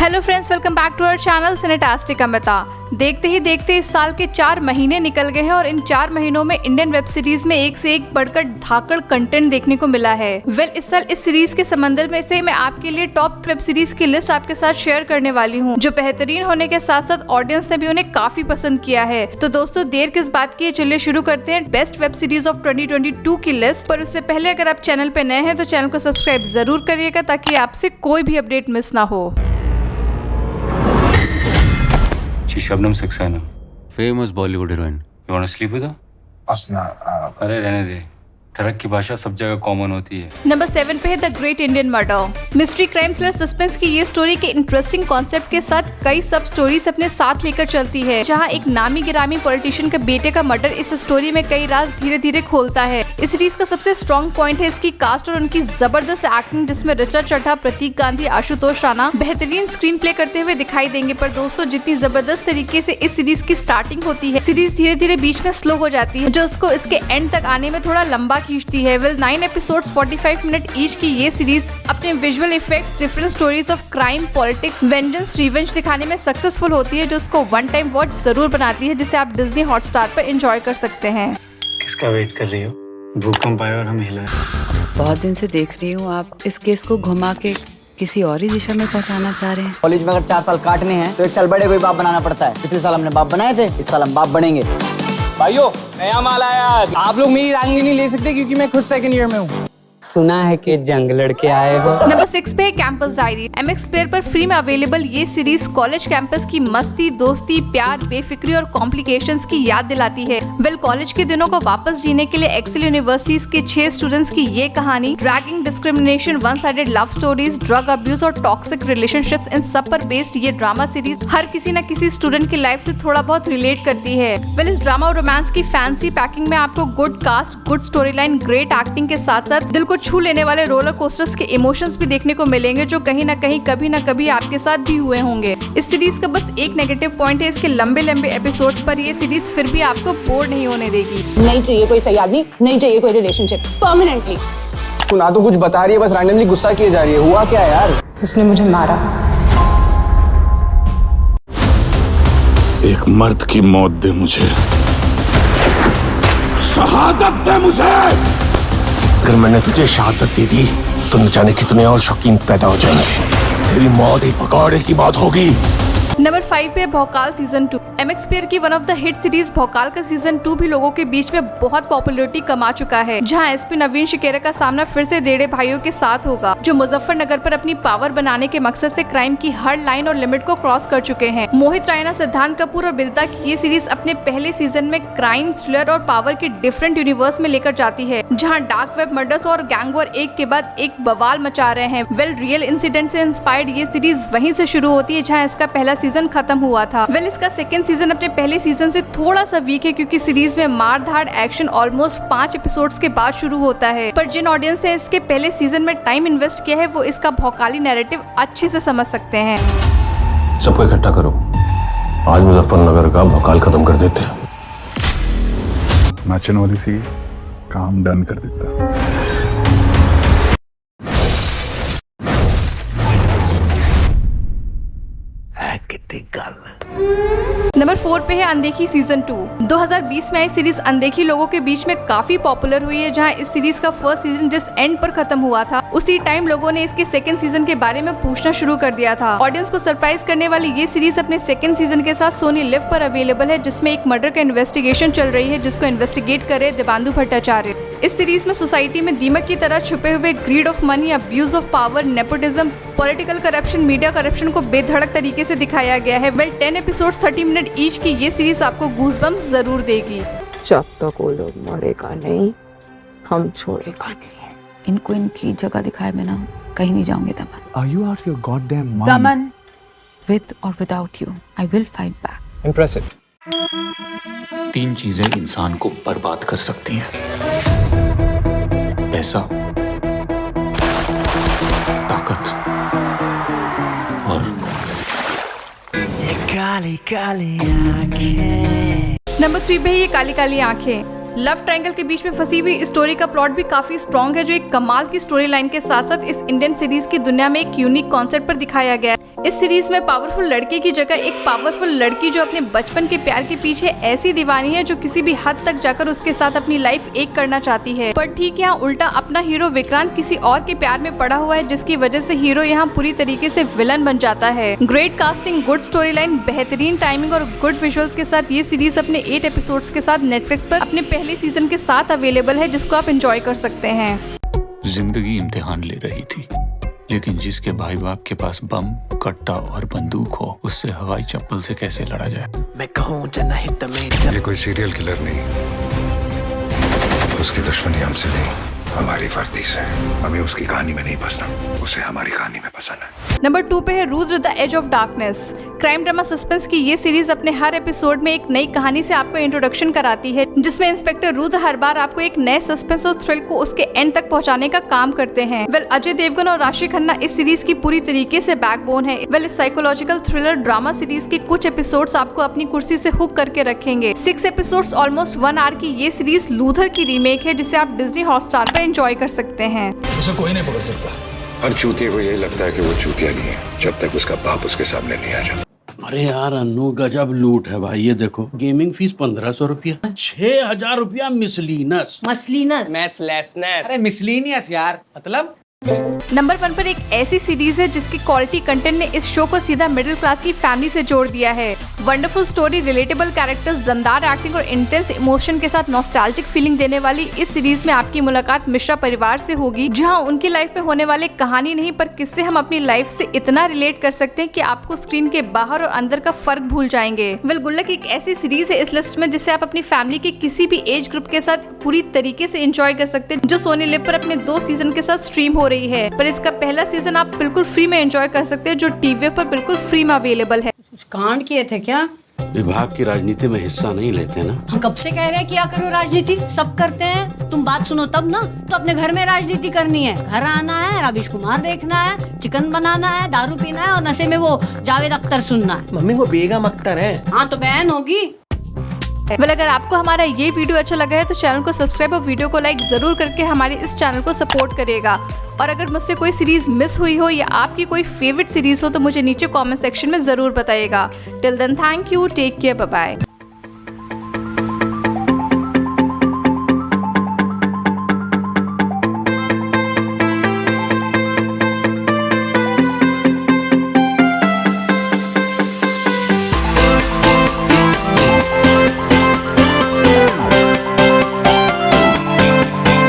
Hello friends, welcome back to our channel Cinetastic Amrita. देखते ही देखते इस साल के 4 महीने निकल गए हैं और इन 4 महीनों में इंडियन वेब सीरीज में एक से एक बढ़कर धाकड़ कंटेंट देखने को मिला है। इस साल इस सीरीज के संबंध में से मैं आपके लिए टॉप वेब सीरीज की लिस्ट आपके साथ शेयर करने वाली हूँ, जो बेहतरीन होने के साथ साथ ऑडियंस ने भी उन्हें काफी पसंद किया है। तो दोस्तों, देर किस बात की है, चलिए शुरू करते हैं बेस्ट वेब सीरीज ऑफ 2022 की लिस्ट। पर उससे पहले अगर आप चैनल पे नए हैं तो चैनल को सब्सक्राइब जरूर करिएगा ताकि आपसे कोई भी अपडेट मिस ना हो। Shabnam Saxena, famous Bollywood heroine. you want to sleep with her? अरे रहने दे, ठरक की भाषा सब जगह कॉमन होती है। नंबर 7 पे है the great Indian murder. Mystery, crime, thriller, suspense की ये स्टोरी के इंटरेस्टिंग कॉन्सेप्ट के साथ कई सब स्टोरीज अपने साथ लेकर चलती है, जहां एक नामी गिरामी पॉलिटिशियन के बेटे का मर्डर इस स्टोरी में कई राज धीरे धीरे खोलता है। इस सीरीज का सबसे स्ट्रॉन्ग पॉइंट है इसकी कास्ट और उनकी जबरदस्त एक्टिंग, जिसमें ऋचा चड्ढा, प्रतीक गांधी, आशुतोष राणा बेहतरीन स्क्रीन प्ले करते हुए दिखाई देंगे। पर दोस्तों, जितनी जबरदस्त तरीके से इस सीरीज की स्टार्टिंग होती है, सीरीज धीरे धीरे बीच में स्लो हो जाती है, जो उसको इसके एंड तक आने में थोड़ा लंबा खींचती है। 9 एपिसोड्स 45 मिनट ईच की ये सीरीज अपने visual effects, different stories of crime, politics, vengeance, revenge दिखाने में सक्सेसफुल होती है, जो उसको वन टाइम वॉच जरूर बनाती है, जिसे आप डिज्नी हॉटस्टार पर एंजॉय कर सकते हैं। किसका वेट कर रही हो? भूकंप आया और हम हिला। बहुत दिन से देख रही हूँ आप इस केस को घुमा के किसी और ही दिशा में पहुँचाना चाह रहे हैं। कॉलेज में अगर 4 साल काटने हैं तो 1 साल बड़े कोई बाप बनाना पड़ता है। पिछले साल हमने बाप बनाए थे, इस साल हम बाप बनेंगे। भाइयों, नया माल आया। आप लोग मेरी रैंकिंग नहीं ले सकते क्योंकि मैं खुद सेकंड ईयर में हूँ। सुना है कि जंग लड़के आए हो। नंबर 6 पे है कैंपस डायरी। MX प्लेयर पर फ्री में अवेलेबल ये सीरीज कॉलेज कैंपस की मस्ती, दोस्ती, प्यार, बेफिक्री और कॉम्प्लिकेशंस की याद दिलाती है। कॉलेज के दिनों को वापस जीने के लिए एक्सेल यूनिवर्सिटीज के 6 स्टूडेंट्स की ये कहानी dragging, discrimination, one sided love stories, drug abuse और टॉक्सिक रिलेशनशिप्स, इन सब पर बेस्ड ये ड्रामा सीरीज हर किसी न किसी स्टूडेंट की लाइफ से थोड़ा बहुत रिलेट करती है। इस ड्रामा और रोमांस की फैंसी पैकिंग में आपको good cast, good story line, great acting के साथ साथ दिल को छू लेने वाले रोलर कोस्टर्स के इमोशंस भी देखने को मिलेंगे, जो कहीं ना कहीं कभी ना कभी आपके साथ भी हुए होंगे। इस सीरीज का बस एक नेगेटिव पॉइंट है इसके लंबे लंबे एपिसोड्स, पर ये सीरीज फिर भी आपको बोर नहीं होने देगी। नहीं चाहिए कोई सही आदमी, नहीं चाहिए कोई रिलेशनशिप परमानेंटली। तू ना तो कुछ बता रही है, बस रैंडमली गुस्सा किए जा रही है। हुआ क्या यार? उसने मुझे मारा। एक मर्द की मौत दे मुझे, शहादत दे मुझे। अगर मैंने तुझे शहादत दे दी तो न जाने कितने और शौकीन पैदा हो जाएंगे। तेरी मौत एक पकौड़े की मौत होगी। नंबर 5 पे भौकाल सीजन 2। MX प्लेयर की one of the hit series भौकाल का सीजन 2 भी लोगों के बीच में बहुत पॉपुलैरिटी कमा चुका है, जहां SP नवीन शिकेरा का सामना फिर से डेढ़े भाइयों के साथ होगा, जो मुजफ्फरनगर पर अपनी पावर बनाने के मकसद से क्राइम की हर लाइन और लिमिट को क्रॉस कर चुके हैं। मोहित रायना, सिद्धांत कपूर और बिदिता की ये सीरीज अपने पहले सीजन में क्राइम, थ्रिलर और पावर के डिफरेंट यूनिवर्स में लेकर जाती है, जहाँ डार्क वेब, मर्डर्स और गैंग वॉर एक के बाद एक बवाल मचा रहे हैं। रियल इंसिडेंट से इंस्पायर्ड ये सीरीज वहीं से शुरू होती है जहाँ इसका पहला सीजन खत्म हुआ था। इसका सेकंड सीजन अपने पहले सीजन से थोड़ा सा वीक है, क्योंकि सीरीज में मार धाड़ एक्शन ऑलमोस्ट 5 एपिसोड्स के बाद शुरू होता है। पर जिन ऑडियंस ने इसके पहले सीजन में टाइम इन्वेस्ट किया है, वो इसका भौकाली नैरेटिव अच्छे से समझ सकते हैं। सबको इकट्ठा करो, आज मुजफ्फरनगर का भौकाल खत्म कर देते हैं। नाचन वाली सी काम डन कर देता। नंबर 4 पे है अनदेखी सीजन 2। 2020 में आई सीरीज अनदेखी लोगों के बीच में काफी पॉपुलर हुई है, जहां इस सीरीज का फर्स्ट सीजन जिस एंड पर खत्म हुआ था, उसी टाइम लोगों ने इसके सेकंड सीजन के बारे में पूछना शुरू कर दिया था। ऑडियंस को सरप्राइज करने वाली ये सीरीज अपने सेकंड सीजन के साथ सोनी लिव पर अवेलेबल है, जिसमें एक मर्डर का इन्वेस्टिगेशन चल रही है, जिसको इन्वेस्टिगेट कर रहे देवांदु भट्टाचार्य। इस सीरीज में सोसाइटी में दीमक की तरह छुपे हुए greed of money, abuse of power, nepotism, political corruption, media corruption को बेधड़क तरीके से दिखाया गया है। 10 एपिसोड्स 30 मिनट ईच की ये सीरीज आपको गूज़बम्प्स जरूर देगी। जब तक वो लोग मरेगा नहीं, हम छोड़ेगा नहीं। इनको इनकी जगह दिखाए बिना कहीं नहीं जाऊंगे दमन। Are you out your goddamn mind? Daman, with or without you, I will fight back. Impressive. 3 चीजें इंसान को बर्बाद कर सकती हैं: पैसा, ताकत और नंबर 3 पे है ये काली काली आंखें। लव ट्रायंगल के बीच में फंसी हुई स्टोरी का प्लॉट भी काफी स्ट्रॉन्ग है, जो एक कमाल की स्टोरी लाइन के साथ साथ इस इंडियन सीरीज की दुनिया में एक यूनिक कॉन्सेप्ट पर दिखाया गया है। इस सीरीज में पावरफुल लड़के की जगह एक पावरफुल लड़की जो अपने बचपन के प्यार के पीछे ऐसी दीवानी है जो किसी भी हद तक जाकर उसके साथ अपनी लाइफ एक करना चाहती है। पर ठीक यहाँ उल्टा अपना हीरो विक्रांत किसी और के प्यार में पड़ा हुआ है, जिसकी वजह से हीरो यहाँ पूरी तरीके से विलन बन जाता है। Great casting, good story line, बेहतरीन टाइमिंग और गुड विजुअल्स के साथ ये सीरीज अपने 8 एपिसोड्स के साथ नेटफ्लिक्स पर अपने पहले सीजन के साथ अवेलेबल है, जिसको आप एंजॉय कर सकते हैं। जिंदगी इम्तिहान ले रही थी, लेकिन जिसके भाई बाप के पास बम, कट्टा और बंदूक हो, उससे हवाई चप्पल से कैसे लड़ा जाए। मैं कहूँ जनहित में ये कोई सीरियल किलर नहीं, उसकी दुश्मनी हमसे नहीं, हमारी वर्दी से। हमें उसकी कहानी में नहीं फंसना, उसे हमारी कहानी में फंसाना है। नंबर 2 पे है Rudra the edge of darkness. Crime drama suspense की ये सीरीज अपने हर एपिसोड में एक नई कहानी से आपको इंट्रोडक्शन कराती है, जिसमें इंस्पेक्टर रुद्र हर बार आपको एक नए सस्पेंस और थ्रिल को उसके एंड तक पहुंचाने का काम करते हैं। अजय देवगन और राशि खन्ना इस सीरीज की पूरी तरीके से बैकबोन है। इस साइकोलॉजिकल थ्रिलर ड्रामा सीरीज के कुछ एपिसोड्स आपको अपनी कुर्सी से हुक करके रखेंगे। 6 एपिसोड्स ऑलमोस्ट 1 आवर की ये सीरीज लूथर की रीमेक है, जिसे आप डिज्नी हॉटस्टार पर एंजॉय कर सकते हैं। उसे कोई नहीं पकड़ सकता। हर चूतिए को यही लगता है कि वो चूतिया नहीं है, जब तक उसका बाप उसके सामने नहीं आ जाता। अरे यार अन्नू, गजब लूट है भाई। ये देखो, गेमिंग फीस 1500 रुपया, 6000 रुपया मिसलीनस। अरे मिसलीनियस यार, मतलब। नंबर 1 पर एक ऐसी सीरीज है जिसकी क्वालिटी कंटेंट ने इस शो को सीधा मिडिल क्लास की फैमिली से जोड़ दिया है। वंडरफुल स्टोरी, रिलेटेबल कैरेक्टर्स, दमदार एक्टिंग और इंटेंस इमोशन के साथ नॉस्टैल्जिक फीलिंग देने वाली इस सीरीज में आपकी मुलाकात मिश्रा परिवार से होगी, जहां उनकी लाइफ में होने वाले कहानी नहीं पर किससे हम अपनी लाइफ से इतना रिलेट कर सकते हैं कि आपको स्क्रीन के बाहर और अंदर का फर्क भूल जाएंगे। गुल्लक एक ऐसी सीरीज है इस लिस्ट में जिसे आप अपनी फैमिली के किसी भी एज ग्रुप के साथ पूरी तरीके से एंजॉय कर सकते हैं, जो सोनी लिव पर अपने 2 सीजन के साथ स्ट्रीम हो रही है। पर इसका पहला सीजन आप बिल्कुल फ्री में एंजॉय कर सकते हैं, जो टीवी पर बिल्कुल फ्री में अवेलेबल है। कुछ कांड किए थे क्या? विभाग की राजनीति में हिस्सा नहीं लेते ना। हम कब से कह रहे हैं किया करो राजनीति, सब करते हैं, तुम बात सुनो तब ना। तो अपने घर में राजनीति करनी है, घर आना है, रविश कुमार देखना है, चिकन बनाना है, दारू पीना है और नशे में वो जावेद अख्तर सुनना है। मम्मी वो बेगम अख्तर है। हाँ तो बहन होगी। अगर आपको हमारा ये वीडियो अच्छा लगा है तो चैनल को सब्सक्राइब और वीडियो को लाइक जरूर करके हमारे इस चैनल को सपोर्ट करिएगा। और अगर मुझसे कोई सीरीज मिस हुई हो या आपकी कोई फेवरेट सीरीज हो तो मुझे नीचे कमेंट सेक्शन में जरूर बताइएगा। Till then thank you, take care, bye bye.